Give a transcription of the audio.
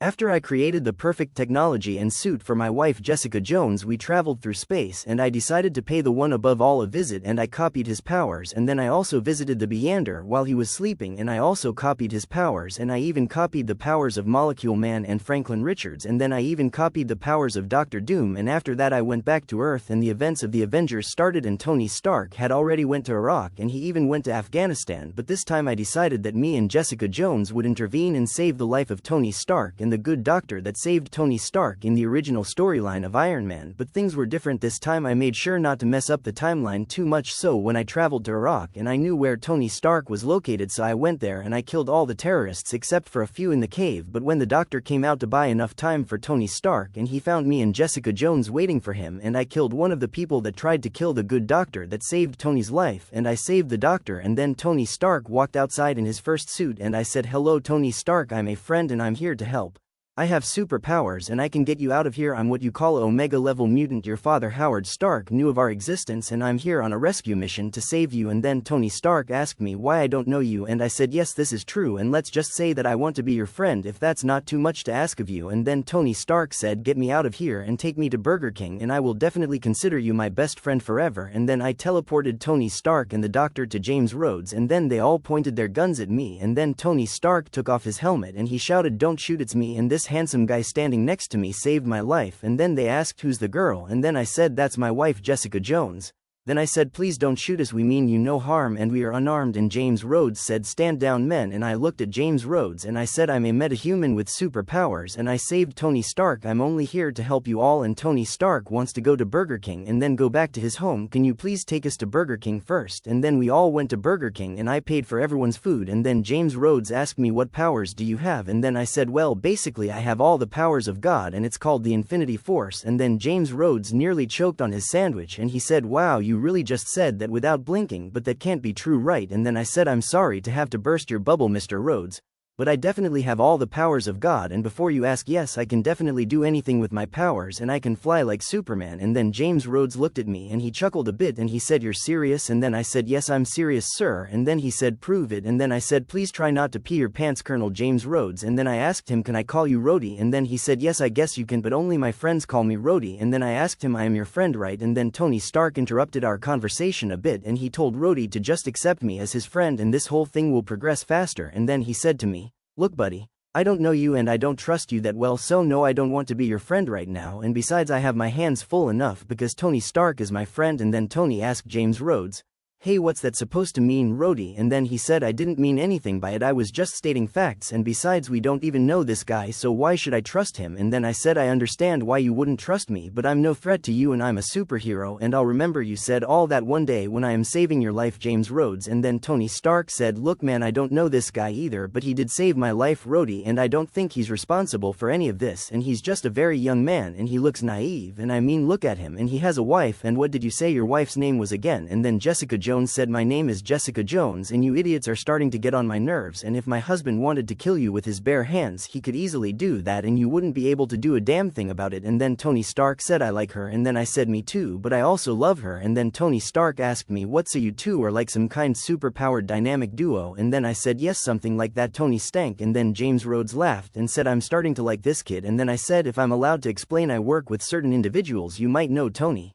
After I created the perfect technology and suit for my wife Jessica Jones, we traveled through space, and I decided to pay the one above all a visit, and I copied his powers, and then I also visited the Beyander while he was sleeping, and I also copied his powers, and I even copied the powers of Molecule Man and Franklin Richards, and then I even copied the powers of Dr. Doom, and after that I went back to Earth and the events of the Avengers started, and Tony Stark had already went to Iraq and he even went to Afghanistan, but this time I decided that me and Jessica Jones would intervene and save the life of Tony Stark and the good doctor that saved Tony Stark in the original storyline of Iron Man, but things were different this time. I made sure not to mess up the timeline too much, so when I traveled to Iraq and I knew where Tony Stark was located, so I went there and I killed all the terrorists except for a few in the cave, but when the doctor came out to buy enough time for Tony Stark and he found me and Jessica Jones waiting for him, and I killed one of the people that tried to kill the good doctor that saved Tony's life, and I saved the doctor, and then Tony Stark walked outside in his first suit and I said, "Hello Tony Stark, I'm a friend and I'm here to help. I have superpowers and I can get you out of here. I'm what you call a Omega level mutant. Your father Howard Stark knew of our existence and I'm here on a rescue mission to save you." And then Tony Stark asked me why I don't know you, and I said yes, this is true, and let's just say that I want to be your friend if that's not too much to ask of you. And then Tony Stark said, "Get me out of here and take me to Burger King and I will definitely consider you my best friend forever." And then I teleported Tony Stark and the doctor to James Rhodes, and then they all pointed their guns at me, and then Tony Stark took off his helmet and he shouted, "Don't shoot, it's me," and this handsome guy standing next to me saved my life. And then they asked, "Who's the girl?" and then I said, "That's my wife Jessica Jones." Then I said, "Please don't shoot us, we mean you no harm and we are unarmed." And James Rhodes said, "Stand down men," and I looked at James Rhodes and I said, "I'm a metahuman with superpowers and I saved Tony Stark. I'm only here to help you all, and Tony Stark wants to go to Burger King and then go back to his home. Can you please take us to Burger King first?" And then we all went to Burger King and I paid for everyone's food, and then James Rhodes asked me, "What powers do you have?" And then I said, "Well, basically I have all the powers of God and it's called the Infinity Force." And then James Rhodes nearly choked on his sandwich and he said, "Wow, you really just said that without blinking, but that can't be true, right?" And then I said, "I'm sorry to have to burst your bubble, Mr. Rhodes, but I definitely have all the powers of God, and before you ask, yes, I can definitely do anything with my powers and I can fly like Superman." And then James Rhodes looked at me and he chuckled a bit and he said, "You're serious?" And then I said, "Yes, I'm serious, sir." And then he said, "Prove it." And then I said, "Please try not to pee your pants, Colonel James Rhodes." And then I asked him, "Can I call you Rhodey?" And then he said, "Yes, I guess you can, but only my friends call me Rhodey." And then I asked him, "I am your friend, right?" And then Tony Stark interrupted our conversation a bit and he told Rhodey to just accept me as his friend and this whole thing will progress faster. And then he said to me, "Look buddy, I don't know you and I don't trust you that well, so no, I don't want to be your friend right now, and besides I have my hands full enough because Tony Stark is my friend." And then Tony asked James Rhodes, "Hey, what's that supposed to mean, Rhodey?" And then he said, "I didn't mean anything by it, I was just stating facts, and besides we don't even know this guy, so why should I trust him?" And then I said, "I understand why you wouldn't trust me, but I'm no threat to you and I'm a superhero and I'll remember you said all that one day when I am saving your life, James Rhodes." And then Tony Stark said, "Look man, I don't know this guy either, but he did save my life, Rhodey, and I don't think he's responsible for any of this, and he's just a very young man and he looks naive, and I mean look at him, and he has a wife, and what did you say your wife's name was again?" And then Jessica Jones said, "My name is Jessica Jones, and you idiots are starting to get on my nerves, and if my husband wanted to kill you with his bare hands he could easily do that and you wouldn't be able to do a damn thing about it." And then Tony Stark said, "I like her," and then I said, "Me too, but I also love her." And then Tony Stark asked me, "What, so you two are like some kind superpowered dynamic duo?" And then I said, "Yes, something like that, Tony Stank." And then James Rhodes laughed and said, "I'm starting to like this kid." And then I said, "If I'm allowed to explain, I work with certain individuals you might know, Tony."